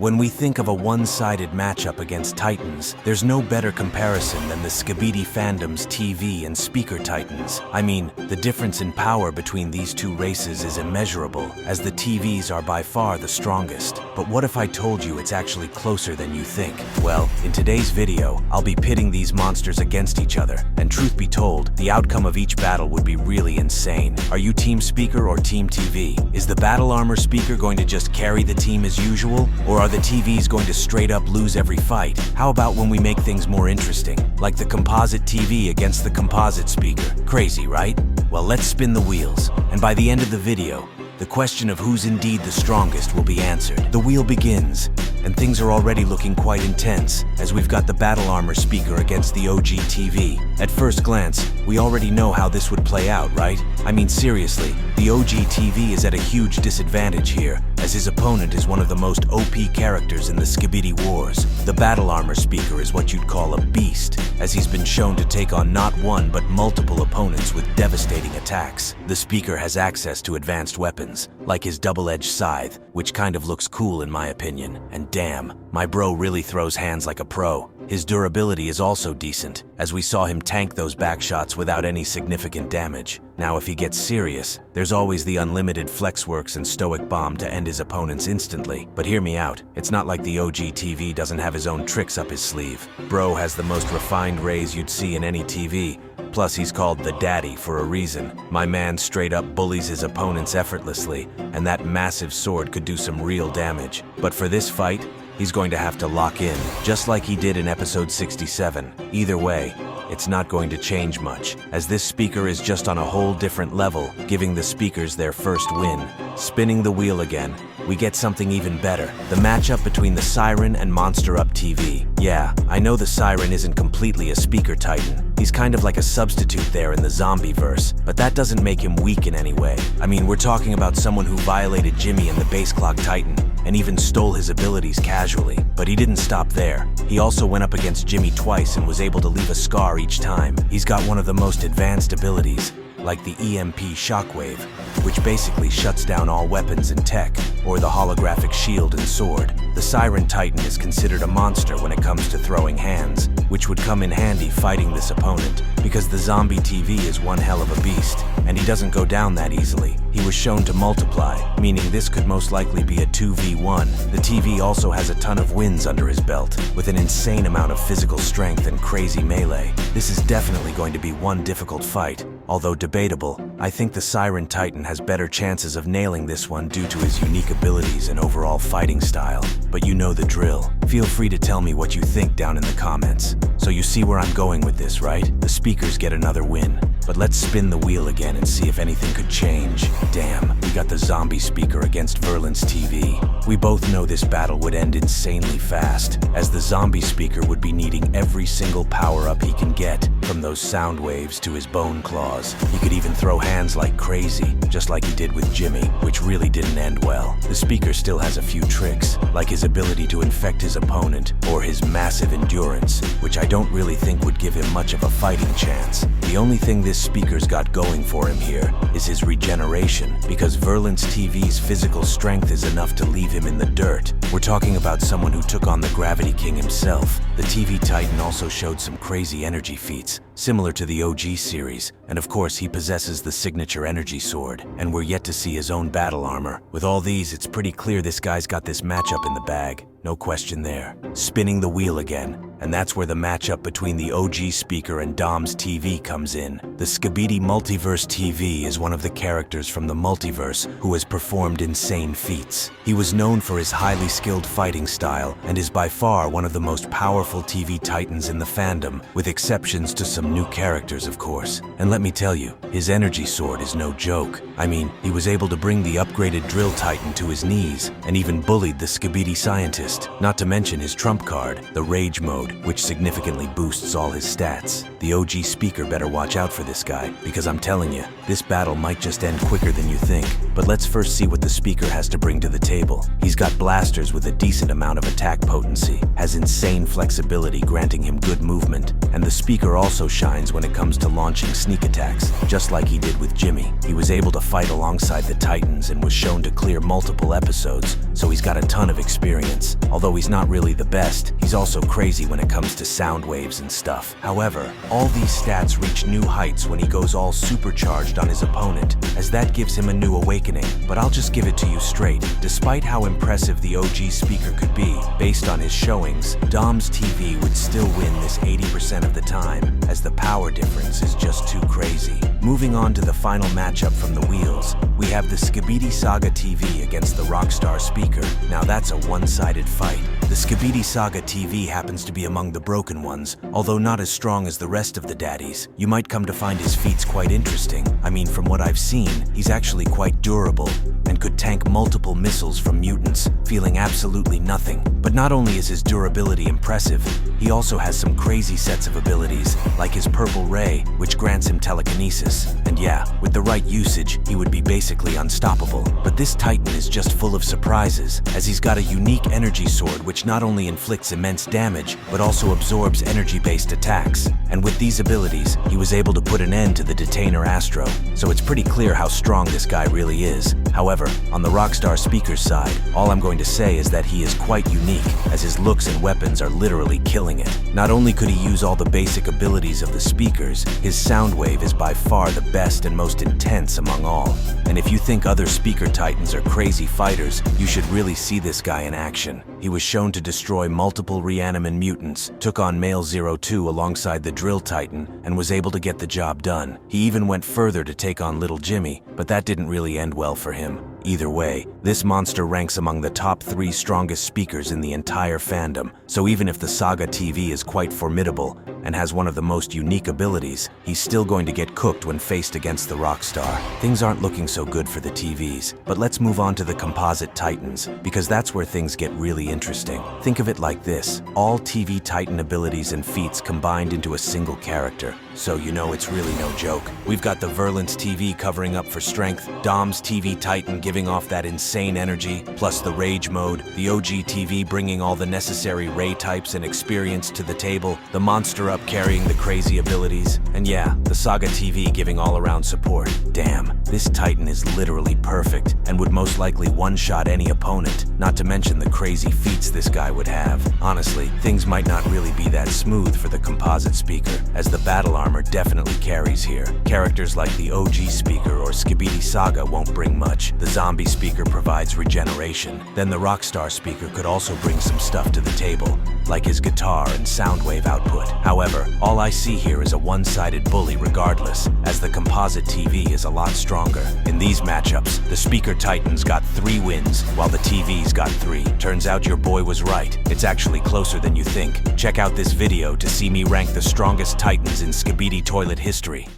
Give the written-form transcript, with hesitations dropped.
When we think of a one-sided matchup against Titans, there's no better comparison than the Skibidi fandom's TV and speaker Titans. I mean, the difference in power between these two races is immeasurable, as the TVs are by far the strongest. But what if I told you it's actually closer than you think? Well, in today's video, I'll be pitting these monsters against each other, and truth be told, the outcome of each battle would be really insane. Are you Team Speaker or Team TV? Is the battle armor speaker going to just carry the team as usual, or are the TVs going to straight up lose every fight? How about when we make things more interesting, like the Composite TV against the Composite speaker? Crazy, right? Well, let's spin the wheels, and by the end of the video, the question of who's indeed the strongest will be answered. The wheel begins, and things are already looking quite intense, as we've got the battle armor speaker against the OG TV. At first glance, we already know how this would play out, right? I mean, seriously, the OG TV is at a huge disadvantage here, as his opponent is one of the most OP characters in the Skibidi Wars. The battle armor speaker is what you'd call a beast, as he's been shown to take on not one but multiple opponents with devastating attacks. The speaker has access to advanced weapons, like his double-edged scythe, which kind of looks cool in my opinion, and damn, my bro really throws hands like a pro. His durability is also decent, as we saw him tank those back shots without any significant damage. Now if he gets serious, there's always the unlimited flexworks and stoic bomb to end his opponents instantly. But hear me out, it's not like the OG TV doesn't have his own tricks up his sleeve. Bro has the most refined rays you'd see in any TV, plus he's called the daddy for a reason. My man straight up bullies his opponents effortlessly, and that massive sword could do some real damage. But for this fight, he's going to have to lock in, just like he did in episode 67. Either way, it's not going to change much, as this speaker is just on a whole different level, giving the speakers their first win. Spinning the wheel again, we get something even better. The matchup between the Siren and Monster Up TV. Yeah, I know the Siren isn't completely a speaker titan. He's kind of like a substitute there in the zombie verse, but that doesn't make him weak in any way. I mean, we're talking about someone who violated Jimmy in the Base Clock Titan, and even stole his abilities casually. But he didn't stop there. He also went up against Jimmy twice and was able to leave a scar each time. He's got one of the most advanced abilities, like the EMP Shockwave, which basically shuts down all weapons and tech, or the holographic shield and sword. The Siren Titan is considered a monster when it comes to throwing hands, which would come in handy fighting this opponent, because the zombie TV is one hell of a beast, and he doesn't go down that easily. He was shown to multiply, meaning this could most likely be a 2v1. The TV also has a ton of wins under his belt, with an insane amount of physical strength and crazy melee. This is definitely going to be one difficult fight. Although debatable, I think the Siren Titan has better chances of nailing this one due to his unique abilities and overall fighting style. But you know the drill. Feel free to tell me what you think down in the comments. So you see where I'm going with this, right? The speakers get another win. But let's spin the wheel again and see if anything could change. Damn, we got the zombie speaker against Virlance TV. We both know this battle would end insanely fast, as the zombie speaker would be needing every single power-up he can get, from those sound waves to his bone claws. He could even throw hands like crazy, just like he did with Jimmy, which really didn't end well. The speaker still has a few tricks, like his ability to infect his opponent, or his massive endurance, which I don't really think would give him much of a fighting chance. The only thing this speaker's got going for him here is his regeneration, because Virlance TV's physical strength is enough to leave him in the dirt. We're talking about someone who took on the Gravity King himself. The TV Titan also showed some crazy energy feats, similar to the OG series, and of course he possesses the signature energy sword, and we're yet to see his own battle armor. With all these, it's pretty clear this guy's got this matchup in the bag. No question there. Spinning the wheel again, and that's where the matchup between the OG speaker and Dom's TV comes in. The Skibidi Multiverse TV is one of the characters from the multiverse who has performed insane feats. He was known for his highly skilled fighting style and is by far one of the most powerful TV titans in the fandom, with exceptions to some new characters, of course. And let me tell you, his energy sword is no joke. I mean, he was able to bring the upgraded Drill Titan to his knees, and even bullied the Skibidi scientist. Not to mention his trump card, the Rage Mode, which significantly boosts all his stats. The OG speaker better watch out for this guy, because I'm telling you, this battle might just end quicker than you think. But let's first see what the speaker has to bring to the table. He's got blasters with a decent amount of attack potency, has insane flexibility granting him good movement, and the speaker also shines when it comes to launching sneak attacks, just like he did with Jimmy. He was able to fight alongside the Titans and was shown to clear multiple episodes, so he's got a ton of experience. Although he's not really the best, he's also crazy when it comes to sound waves and stuff. However, all these stats reach new heights when he goes all supercharged on his opponent, as that gives him a new awakening. But I'll just give it to you straight. Despite how impressive the OG speaker could be, based on his showings, Dom's TV would still win this 80% of the time, as the power difference is just too crazy. Moving on to the final matchup from the wheels, we have the Skibidi Saga TV against the Rockstar speaker. Now that's a one-sided fight. The Skibidi Saga TV happens to be among the broken ones, although not as strong as the rest of the daddies. You might come to find his feats quite interesting. I mean, from what I've seen, he's actually quite durable and could tank multiple missiles from mutants, feeling absolutely nothing. But not only is his durability impressive, he also has some crazy sets of abilities, like his purple ray, which grants him telekinesis. And yeah, with the right usage, he would be basically unstoppable. But this Titan is just full of surprises, as he's got a unique energy sword which not only inflicts immense damage, but also absorbs energy-based attacks. And with these abilities, he was able to put an end to the Detainer Astro, so it's pretty clear how strong this guy really is. However, on the Rockstar speaker's side, all I'm going to say is that he is quite unique, as his looks and weapons are literally killing it. Not only could he use all the basic abilities of the speakers, his sound wave is by far the best and most intense among all. And if you think other speaker titans are crazy fighters, you should really see this guy in action. He was shown to destroy multiple reanimin mutants, took on Male 02 alongside the Drill Titan, and was able to get the job done. He even went further to take on Little Jimmy, but that didn't really end well for him. Either way, this monster ranks among the top 3 strongest speakers in the entire fandom, so even if the Saga TV is quite formidable and has one of the most unique abilities, he's still going to get cooked when faced against the Rockstar. Things aren't looking so good for the TVs, but let's move on to the Composite Titans, because that's where things get really interesting. Think of it like this: all TV Titan abilities and feats combined into a single character, so you know it's really no joke. We've got the Virlance TV covering up for strength, Dom's TV Titan giving off that insane energy, plus the Rage mode, the OG TV bringing all the necessary ray types and experience to the table, the Monster Up carrying the crazy abilities, and yeah, the Saga TV giving all-around support. Damn, this Titan is literally perfect, and would most likely one-shot any opponent, not to mention the crazy feats this guy would have. Honestly, things might not really be that smooth for the Composite speaker, as the battle armor definitely carries here. Characters like the OG speaker or Skibidi Saga won't bring much. The zombie speaker provides regeneration. Then the Rockstar speaker could also bring some stuff to the table, like his guitar and sound wave output. However, all I see here is a one-sided bully regardless, as the Composite TV is a lot stronger. In these matchups, the speaker Titans got 3 wins, while the TVs got 3. Turns out your boy was right. It's actually closer than you think. Check out this video to see me rank the strongest Titans in Skibidi toilet history.